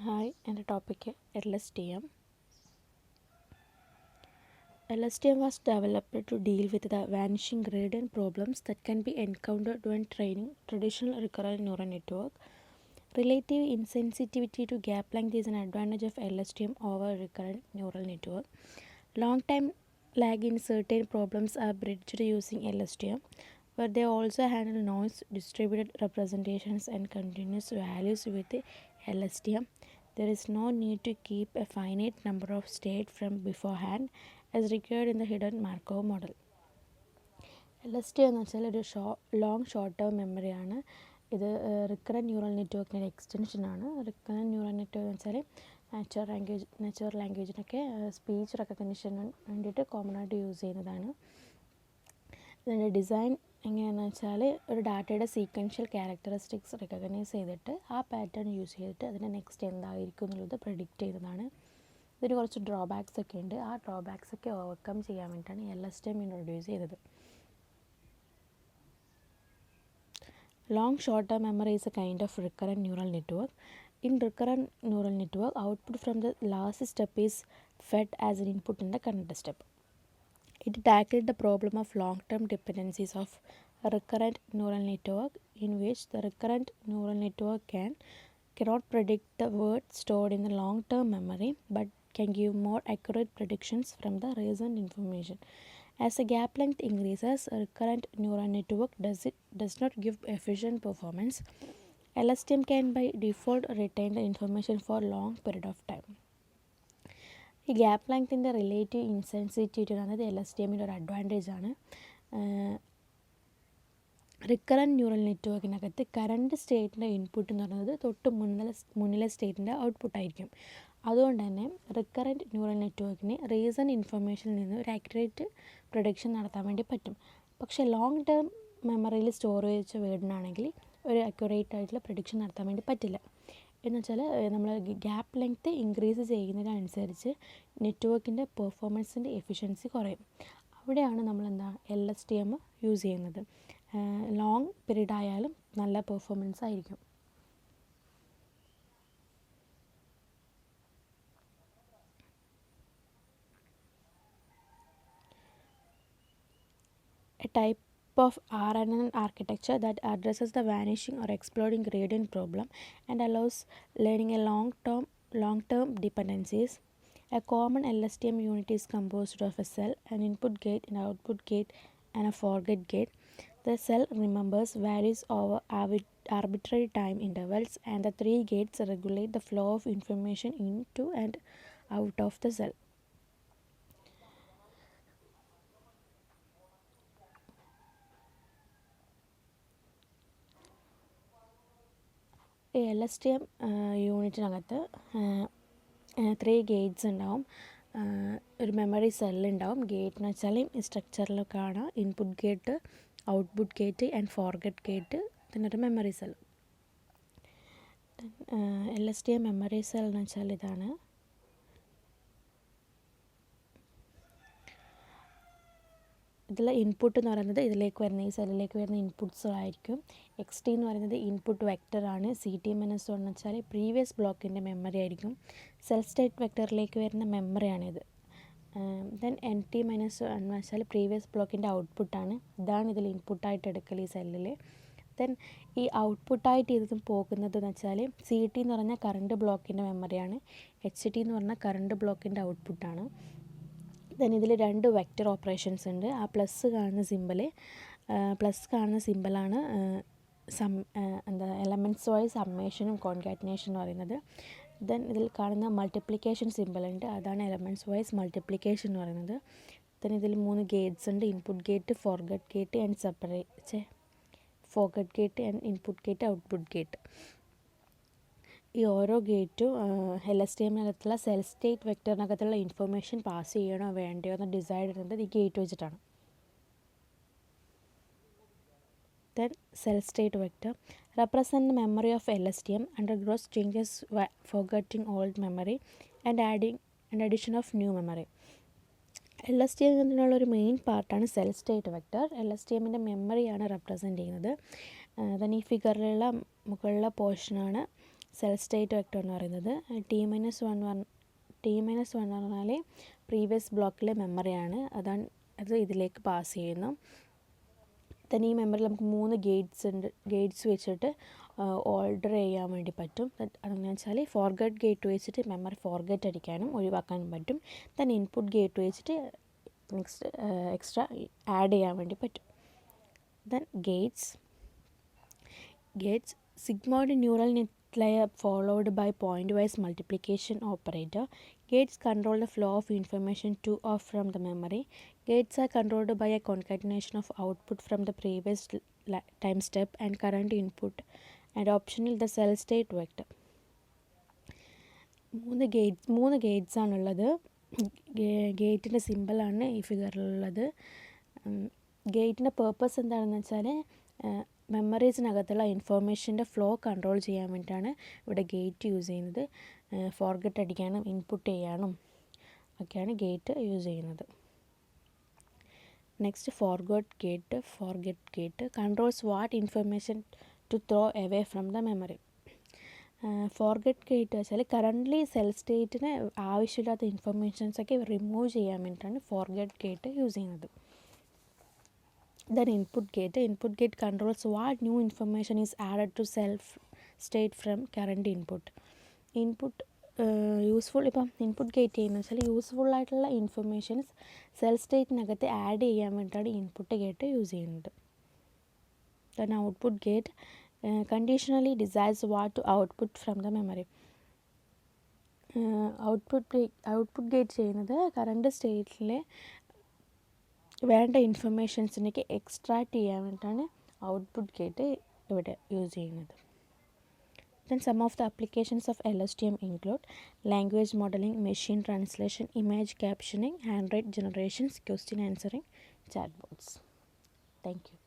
Hi, and the topic LSTM. LSTM was developed to deal with the vanishing gradient problems that can be encountered when training traditional recurrent neural network. Relative insensitivity to gap length is an advantage of LSTM over recurrent neural network. Long time lag in certain problems are bridged using LSTM, but they also handle noise, distributed representations, and continuous values with LSTM. There is no need to keep a finite number of states from beforehand as required in the hidden Markov model. LST എന്ന് വെച്ചാൽ ഒരു long short term മെമ്മറിയാണ്. ഇത് recurrent neural നെറ്റ്വർക്കിൻ്റെ എക്സ്റ്റൻഷനാണ്. Recurrent neural network എന്ന് വെച്ചാൽ natural ലാംഗ്വേജിനൊക്കെ speech recognition വേണ്ടിയിട്ട് കോമൺ ആയിട്ട് യൂസ് ചെയ്യുന്നതാണ്. ഇതിൻ്റെ ഡിസൈൻ എങ്ങനെയാണെന്ന് വെച്ചാൽ ഒരു ഡാറ്റയുടെ സീക്വൻഷ്യൽ ക്യാരക്ടറിസ്റ്റിക്സ് റെക്കഗ്നൈസ് ചെയ്തിട്ട് ആ പാറ്റേൺ യൂസ് ചെയ്തിട്ട് അതിൻ്റെ നെക്സ്റ്റ് എന്തായിരിക്കും എന്നുള്ളത് പ്രെഡിക്റ്റ് ചെയ്യുന്നതാണ്. ഇതിന് കുറച്ച് ഡ്രോബാക്സ് ഒക്കെ ഉണ്ട്. ആ ഡ്രോബാക്സ് ഒക്കെ ഓവർകം ചെയ്യാൻ വേണ്ടിയിട്ടാണ് LSTM ഇൻട്രൊഡ്യൂസ് ചെയ്തത്. Long short-term memory is a kind of recurrent neural network. In recurrent neural network, output from the last step is fed as an input in the current step. It tackled the problem of long-term dependencies of a recurrent neural network, in which the recurrent neural network cannot predict the words stored in the long-term memory, but can give more accurate predictions from the recent information. As the gap length increases, a recurrent neural network does not give efficient performance. LSTM can by default retain the information for a long period of time. ഈ gap ലെങ്ത്തിൻ്റെ relative insensitivity എന്നത് LSTMൻ്റെ ഒരു advantage ആണ്. Recurrent neural നെറ്റ്വർക്കിനകത്ത് current സ്റ്റേറ്റിൻ്റെ input എന്ന് പറയുന്നത് തൊട്ട് മുന്നിലെ സ്റ്റേറ്റിൻ്റെ ഔട്ട്പുട്ടായിരിക്കും. അതുകൊണ്ട് തന്നെ റിക്കറൻറ്റ് ന്യൂറൽ നെറ്റ്വർക്കിന് റീസൺ ഇൻഫർമേഷനിൽ നിന്ന് ഒരു ആക്യുറേറ്റ് പ്രൊഡിക്ഷൻ നടത്താൻ വേണ്ടി പറ്റും. പക്ഷേ ലോങ് ടേം മെമ്മറിയിൽ സ്റ്റോർ ചെയ്ത വേർഡിനാണെങ്കിൽ ഒരു അക്യുറേറ്റ് ആയിട്ടുള്ള പ്രൊഡിക്ഷൻ നടത്താൻ വേണ്ടി പറ്റില്ല. എന്ന് വെച്ചാൽ നമ്മൾ ഗ്യാപ്പ് ലെങ്ത്ത് ഇൻക്രീസ് ചെയ്യുന്നതിനനുസരിച്ച് നെറ്റ്വർക്കിൻ്റെ പെർഫോമൻസിൻ്റെ എഫിഷ്യൻസി കുറയും. അവിടെയാണ് നമ്മൾ LSTM യൂസ് ചെയ്യുന്നത്. ലോങ് പീരീഡ് ആയാലും നല്ല പെർഫോമൻസ് ആയിരിക്കും. A type of RNN architecture that addresses the vanishing or exploding gradient problem and allows learning a long-term dependencies. A common LSTM unit is composed of a cell, an input gate, an output gate, and a forget gate. The cell remembers values over arbitrary time intervals, and the three gates regulate the flow of information into and out of the cell. ഈ LSTM യൂണിറ്റിനകത്ത് 3 Gates ഉണ്ടാവും. ഒരു memory സെല്ലുണ്ടാവും. Gate എന്ന് വെച്ചാൽ ഈ സ്ട്രക്ചറിൽ കാണാം. Input gate, output gate and forget gate, പിന്നെ ഒരു memory cell. LSTM memory cell എന്ന് വെച്ചാൽ ഇതാണ്. ഇതിൽ ഇൻപുട്ട് എന്ന് പറയുന്നത് ഇതിലേക്ക് വരുന്ന ഈ സെല്ലിലേക്ക് വരുന്ന ഇൻപുട്സുകളായിരിക്കും. XT എന്ന് പറയുന്നത് ഇൻപുട്ട് വെക്ടറാണ്. CT-1 എന്ന് വെച്ചാൽ പ്രീവിയസ് ബ്ലോക്കിൻ്റെ മെമ്മറി ആയിരിക്കും. സെൽ സ്റ്റേറ്റ് വെക്ടറിലേക്ക് വരുന്ന മെമ്മറിയാണിത്. ദെൻ NT-1 എന്ന് വെച്ചാൽ പ്രീവിയസ് ബ്ലോക്കിൻ്റെ ഔട്ട്പുട്ടാണ്. ഇതാണ് ഇതിൽ ഇൻപുട്ടായിട്ട് എടുക്കൽ ഈ സെല്ലിൽ. ദെൻ ഈ ഔട്ട്പുട്ടായിട്ട് ഇത് പോകുന്നത് എന്ന് വെച്ചാൽ CT എന്ന് പറഞ്ഞാൽ കറണ്ട് ബ്ലോക്കിൻ്റെ മെമ്മറിയാണ്. HT എന്ന് പറഞ്ഞാൽ കറണ്ട് ബ്ലോക്കിൻ്റെ ഔട്ട്പുട്ടാണ്. ദെൻ ഇതിൽ 2 വെക്റ്റർ ഓപ്പറേഷൻസ് ഉണ്ട്. ആ പ്ലസ് കാണുന്ന സിമ്പിളാണ് എലമെൻറ്റ്സ് വൈസ് സമ്മേഷനും കോൺകാറ്റിനേഷനും പറയുന്നത്. ദെൻ ഇതിൽ കാണുന്ന മൾട്ടിപ്ലിക്കേഷൻ സിമ്പിളുണ്ട്. അതാണ് എലമെൻറ്റ്സ് വൈസ് മൾട്ടിപ്ലിക്കേഷൻ എന്ന് പറയുന്നത്. ദെൻ ഇതിൽ 3 ഗേറ്റ്സ് ഉണ്ട്. Input gate, forget gate and input gate, output gate. ഈ ഓരോ ഗേറ്റും LSTMനകത്തുള്ള സെൽ സ്റ്റേറ്റ് വെക്ടറിനകത്തുള്ള ഇൻഫർമേഷൻ പാസ് ചെയ്യണോ വേണ്ടയോ എന്ന് ഡിസൈഡ് ചെയ്യുന്നത് ഈ ഗേറ്റ് വെച്ചിട്ടാണ്. Then cell state vector represent the memory of LSTM, undergoes changes forgetting old memory and addition of new memory. LSTM എന്നുള്ള ഒരു മെയിൻ പാർട്ടാണ് സെൽ സ്റ്റേറ്റ് വെക്ടർ. LSTMൻ്റെ മെമ്മറിയാണ് റെപ്രസെൻറ്റ് ചെയ്യുന്നത്. then ഈ ഫിഗറിലുള്ള മുകളിലെ പോർഷനാണ് സെൽ സ്റ്റേറ്റ് വെക്ടർ എന്ന് പറയുന്നത്. T-1 എന്ന് പറഞ്ഞാൽ പ്രീവിയസ് ബ്ലോക്കിലെ മെമ്മറിയാണ്, അത് ഇതിലേക്ക് പാസ് ചെയ്യുന്നു. തന്നെ ഈ മെമ്മറിയിൽ നമുക്ക് 3 ഗേറ്റ്സ് വെച്ചിട്ട് ഓർഡർ ചെയ്യാൻ വേണ്ടി പറ്റും. അതെന്ന് വെച്ചാൽ ഫോർഗെറ്റ് ഗേറ്റ് വെച്ചിട്ട് മെമ്മറി ഫോർഗെറ്റ് അടിക്കാനും ഒഴിവാക്കാനും പറ്റും. തന്നെ ഇൻപുട്ട് ഗേറ്റ് വെച്ചിട്ട് എക്സ്ട്രാ ആഡ് ചെയ്യാൻ വേണ്ടി പറ്റും. Then Gates sigmoid neural net layer followed by point-wise multiplication operator. Gates control the flow of information to or from the memory. Gates are controlled by a concatenation of output from the previous time step and current input and optional the cell state vector. 3 Gates ആണുള്ളത്. ഗേറ്റിൻ്റെ സിമ്പിളാണ് ഈ ഫിഗറിലുള്ളത്. ഗേറ്റിൻ്റെ purpose എന്താണെന്ന് വെച്ചാൽ മെമ്മറീസിനകത്തുള്ള ഇൻഫോർമേഷൻ്റെ flow control ചെയ്യാൻ വേണ്ടിയിട്ടാണ് ഇവിടെ ഗേറ്റ് യൂസ് ചെയ്യുന്നത്. ഫോർഗെറ്റ് അടിക്കാനും ഇൻപുട്ട് ചെയ്യാനും ഒക്കെയാണ് ഗേറ്റ് യൂസ് ചെയ്യുന്നത്. Next forget gate controls what information to throw away from the memory. Forget gate വെച്ചാൽ കറൻ്റ്ലി സെൽ സ്റ്റേറ്റിന് ആവശ്യമില്ലാത്ത ഇൻഫർമേഷൻസൊക്കെ റിമൂവ് ചെയ്യാൻ വേണ്ടിയിട്ടാണ് ഫോർഗെറ്റ് ഗേറ്റ് യൂസ് ചെയ്യുന്നത്. Then input gate controls what new information is added to self state from current input. Useful ഇപ്പം input gate ചെയ്യുന്നത് വെച്ചാൽ യൂസ്ഫുൾ ആയിട്ടുള്ള ഇൻഫർമേഷൻസ് സെൽ സ്റ്റേറ്റിനകത്ത് ആഡ് ചെയ്യാൻ വേണ്ടിയിട്ടാണ് ഇൻപുട്ട് ഗേറ്റ് യൂസ് ചെയ്യുന്നത്. Then output gate conditionally decides what to output from the memory. Output gate ചെയ്യുന്നത് current സ്റ്റേറ്റിലെ വേണ്ട ഇൻഫർമേഷൻസിനൊക്കെ extract ചെയ്യാൻ വേണ്ടിയിട്ടാണ് ഔട്ട്പുട്ട് ഗേറ്റ് ഇവിടെ യൂസ് ചെയ്യുന്നത്. Then some of the applications of LSTM include language modeling, machine translation, image captioning, handwrite generations, question answering, chatbots. Thank you.